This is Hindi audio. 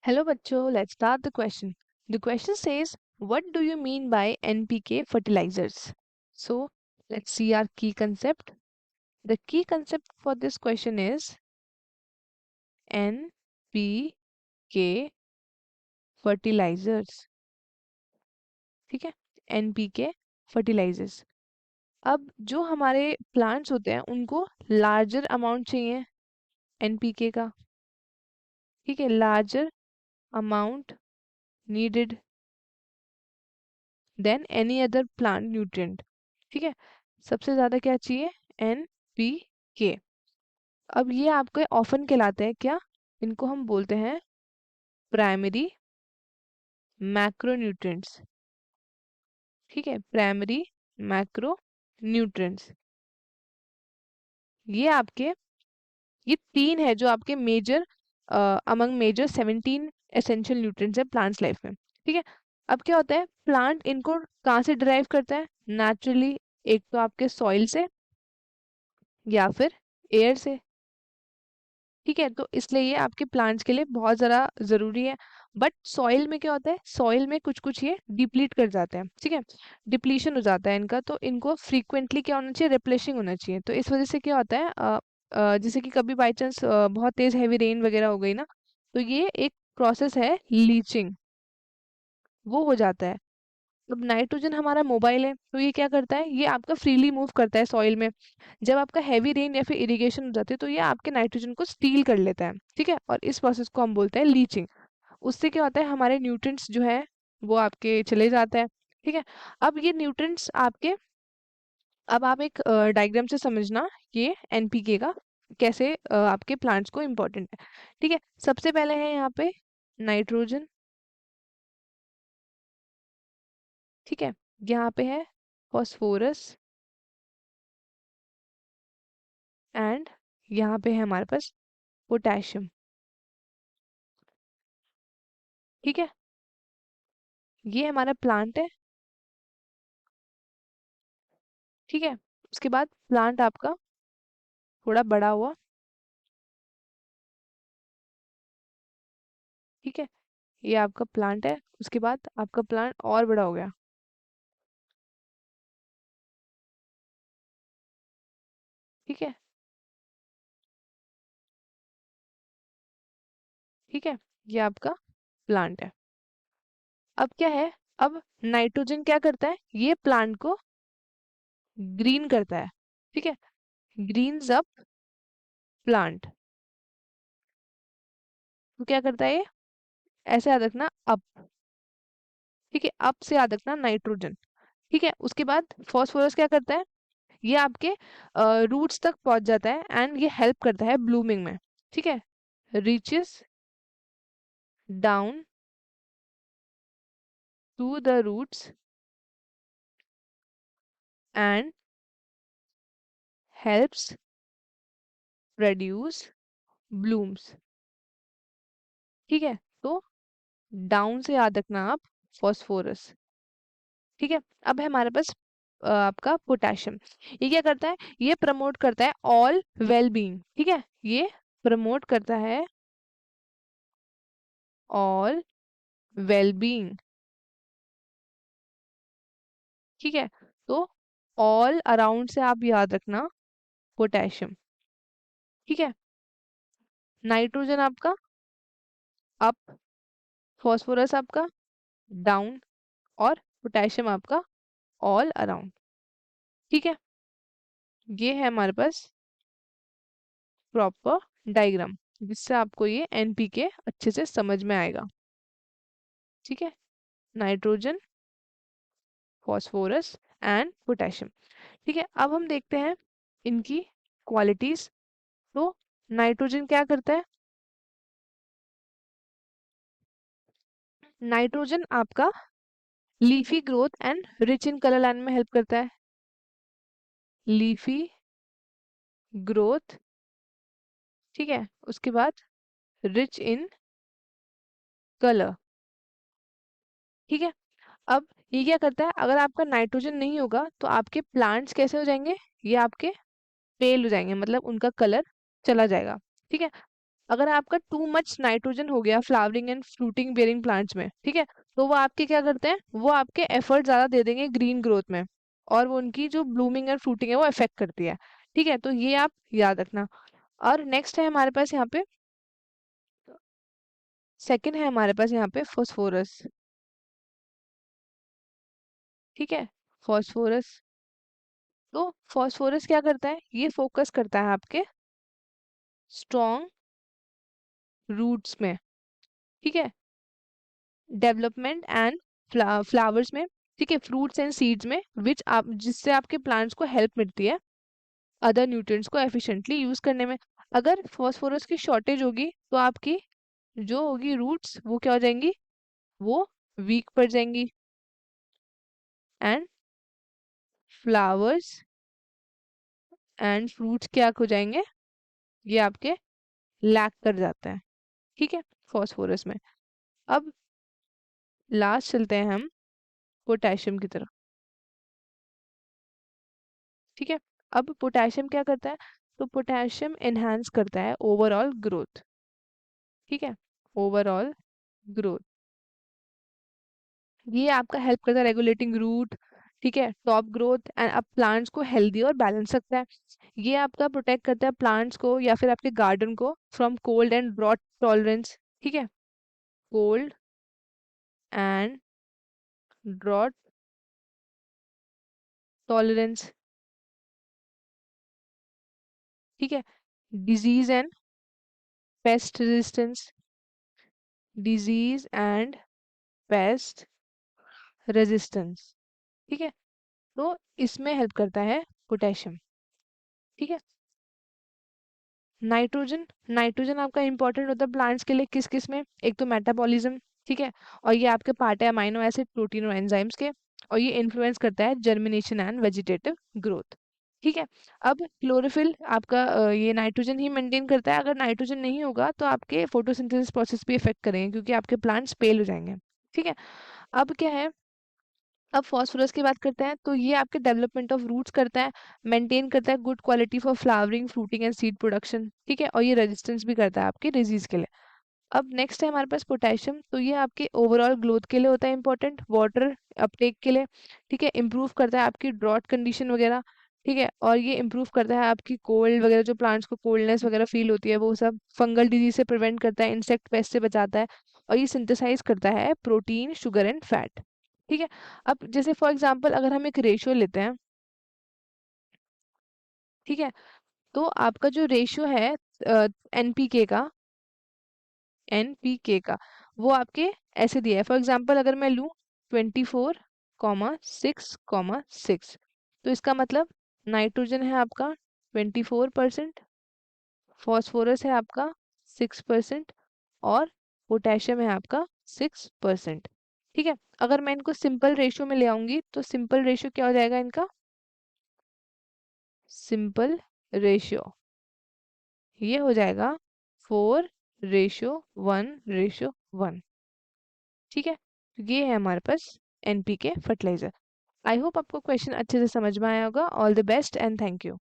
Hello bachcho, let's start the question. The question says, what do you mean by NPK fertilizers? So, let's see our key concept. The key concept for this question is NPK fertilizers. ठीक है, NPK fertilizers. अब जो हमारे प्लांट्स होते हैं उनको लार्जर अमाउंट चाहिए NPK का. ठीक है, larger amount needed than any other plant nutrient. ठीक है, सबसे ज्यादा क्या चाहिए? NPK. अब ये आपके ऑफन कहलाते हैं क्या? इनको हम बोलते हैं प्राइमरी मैक्रोन्यूट्रिएंट्स. ठीक है, प्राइमरी मैक्रो न्यूट्रिएंट्स. ये तीन है जो आपके major among major 17 essential nutrients है प्लांट्स लाइफ में. ठीक है, अब क्या होता है, प्लांट इनको कहाँ से डिराइव करता है? नेचुरली, एक तो आपके सॉइल से या फिर एयर से. ठीक है, तो इसलिए ये आपके प्लांट्स के लिए बहुत ज़्यादा ज़रूरी है. बट सॉइल में क्या होता है, सॉइल में कुछ कुछ ये डिप्लीट कर जाते हैं. ठीक है, डिप्लीशन हो जाता है इनका, तो इनको फ्रीक्वेंटली क्या होना चाहिए? रिप्लेशिंग होना चाहिए. तो इस वजह से क्या होता है, जैसे कि कभी बाई चांस बहुत तेज हैवी रेन वगैरह हो गई ना, तो ये एक प्रोसेस है लीचिंग, वो हो जाता है. अब नाइट्रोजन हमारा मोबाइल है, तो ये क्या करता है, ये आपका फ्रीली मूव करता है सॉइल में. जब आपका हैवी रेन या फिर इरिगेशन हो जाती है तो ये आपके नाइट्रोजन को स्टील कर लेता है. ठीक है, और इस प्रोसेस को हम बोलते हैं लीचिंग. उससे क्या होता है, हमारे न्यूट्रिएंट्स जो है वो आपके चले जाते हैं. ठीक है, अब ये न्यूट्रिएंट्स आपके, अब आप एक डायग्राम से समझना ये एनपीके का कैसे आपके प्लांट्स को इम्पोर्टेंट है. ठीक है, सबसे पहले है यहाँ पे नाइट्रोजन. ठीक है, यहाँ पे है फॉस्फोरस एंड यहाँ पे है हमारे पास पोटेशियम. ठीक है, ये हमारा प्लांट है. ठीक है, उसके बाद प्लांट आपका थोड़ा बड़ा हुआ. ठीक है, ये आपका प्लांट है. उसके बाद आपका प्लांट और बड़ा हो गया. ठीक है. ठीक है, ये आपका प्लांट है. अब क्या है, अब नाइट्रोजन क्या करता है, ये प्लांट को ग्रीन करता है. ठीक है, ग्रीन्स अप प्लांट. तो क्या करता है ये, ऐसे याद रखना अप. ठीक है, अप से याद रखना नाइट्रोजन. ठीक है, उसके बाद फॉस्फोरस क्या करता है, ये आपके रूट्स तक पहुंच जाता है एंड ये हेल्प करता है ब्लूमिंग में. ठीक है, reaches down to the roots and helps produce blooms. ठीक है, तो डाउन से याद रखना आप फॉस्फोरस. ठीक है, अब है हमारे पास आपका पोटेशियम. ये क्या करता है, ये प्रमोट करता है ऑल वेल बीइंग. ठीक है, ये प्रमोट करता है ऑल वेल बीइंग. ठीक है, तो ऑल अराउंड से आप याद रखना पोटेशियम. ठीक है, नाइट्रोजन आपका अप, फॉस्फोरस आपका डाउन, और पोटेशियम आपका ऑल अराउंड. ठीक है, ये है हमारे पास प्रॉपर डायग्राम, जिससे आपको ये एनपीके अच्छे से समझ में आएगा. ठीक है, नाइट्रोजन, फॉस्फोरस एंड पोटेशियम. ठीक है, अब हम देखते हैं इनकी क्वालिटीज. तो नाइट्रोजन क्या करता है, नाइट्रोजन आपका leafy growth and rich in colour line में हेल्प करता है. Leafy growth. ठीक है, उसके बाद रिच इन कलर. ठीक है, अब ये क्या करता है, अगर आपका नाइट्रोजन नहीं होगा तो आपके प्लांट्स कैसे हो जाएंगे, ये आपके पेल हो जाएंगे, मतलब उनका कलर चला जाएगा. ठीक है, अगर आपका टू मच नाइट्रोजन हो गया flowering and fruiting bearing plants में, ठीक है, तो वो आपके क्या करते हैं, वो आपके एफर्ट ज्यादा दे देंगे ग्रीन ग्रोथ में, और वो उनकी जो ब्लूमिंग एंड फ्रूटिंग है वो अफेक्ट करती है। ठीक है, तो ये आप याद रखना। और नेक्स्ट है हमारे पास यहाँ पे, सेकंड है हमारे पास यहाँ पे फॉस्फोरस। ठीक है, फॉस्फोरस। तो फॉस्फोरस क्या करता है, ये फोकस करता है आपके स्ट्रॉन्ग रूट्स में। ठीक है, डेवलपमेंट एंड फ्लावर्स में, ठीक है, फ्रूट्स एंड सीड्स में, विच आप जिससे आपके प्लांट्स को हेल्प मिलती है अदर न्यूट्रिएंट्स को एफिशिएंटली यूज करने में। अगर फॉस्फोरस की शॉर्टेज होगी तो आपकी जो होगी रूट्स वो क्या हो जाएंगी, वो वीक पड़ जाएंगी, एंड फ्लावर्स एंड फ्रूट्स क्या हो जाएंगे, ये आपके लैक कर जाते हैं। ठीक है, फॉस्फोरस में। अब लास्ट चलते हैं हम पोटेशियम की तरफ। ठीक है, अब पोटेशियम क्या करता है, तो पोटेशियम एनहांस करता है ओवरऑल ग्रोथ। ठीक है, ओवरऑल ग्रोथ, ये आपका हेल्प करता है रेगुलेटिंग रूट, ठीक है, टॉप ग्रोथ एंड अब प्लांट्स को हेल्दी और बैलेंस रखता है। ये आपका प्रोटेक्ट करता है प्लांट्स को या फिर आपके गार्डन को from cold and drought tolerance. ठीक है, कोल्ड एंड ड्रॉट टॉलरेंस। ठीक है, disease and pest resistance, disease and pest resistance. ठीक है, तो इसमें हेल्प करता है पोटेशियम। ठीक है, नाइट्रोजन, नाइट्रोजन आपका इंपॉर्टेंट होता है प्लांट्स के लिए किस किस में, एक तो मेटाबॉलिज्म, ठीक है, और ये आपके पार्ट है अमाइनो एसिड प्रोटीन और एंजाइम्स के, और ये इन्फ्लुएंस करता है जर्मिनेशन एंड वेजिटेटिव ग्रोथ। ठीक है, अब क्लोरोफिल आपका ये नाइट्रोजन ही मेंटेन करता है, अगर नाइट्रोजन नहीं होगा तो आपके फोटोसिंथेसिस प्रोसेस भी इफेक्ट करेंगे क्योंकि आपके प्लांट्स पेल हो जाएंगे। ठीक है, अब क्या है, अब फॉस्फोरस की बात करते हैं, तो ये आपके डेवलपमेंट ऑफ रूट्स करता है, मेंटेन करता है good quality for flowering fruiting and seed production. ठीक है, और ये रेजिस्टेंस भी करता है आपके डिजीज के लिए। अब नेक्स्ट है हमारे पास पोटेशियम, तो ये आपके ओवरऑल ग्रोथ के लिए होता है इंपॉर्टेंट, वाटर अपटेक के लिए। ठीक है, इंप्रूव करता है आपकी ड्रॉट कंडीशन वगैरह। ठीक है, और ये इंप्रूव करता है आपकी कोल्ड वगैरह, जो प्लांट्स को कोल्डनेस वगैरह फील होती है वो सब, फंगल डिजीज से प्रिवेंट करता है, इंसेक्ट पेस्ट से बचाता है, और ये सिंथेसाइज करता है प्रोटीन शुगर एंड फैट। ठीक है, अब जैसे फॉर एग्जांपल अगर हम एक रेशियो लेते हैं, ठीक है, तो आपका जो रेशियो है एनपीके का, एनपीके का, वो आपके ऐसे दिया है। फॉर एग्जांपल अगर मैं लूँ 24,6,6, तो इसका मतलब नाइट्रोजन है आपका 24%, फॉस्फोरस है आपका 6%, और पोटेशियम है आपका 6%। ठीक है, अगर मैं इनको सिंपल रेशियो में ले आऊंगी तो सिंपल रेशियो क्या हो जाएगा इनका, सिंपल रेशियो ये हो जाएगा 4:1:1। ठीक है, तो ये है हमारे पास एनपीके फर्टिलाइजर। आई होप आपको क्वेश्चन अच्छे से समझ में आया होगा। All the best and thank you.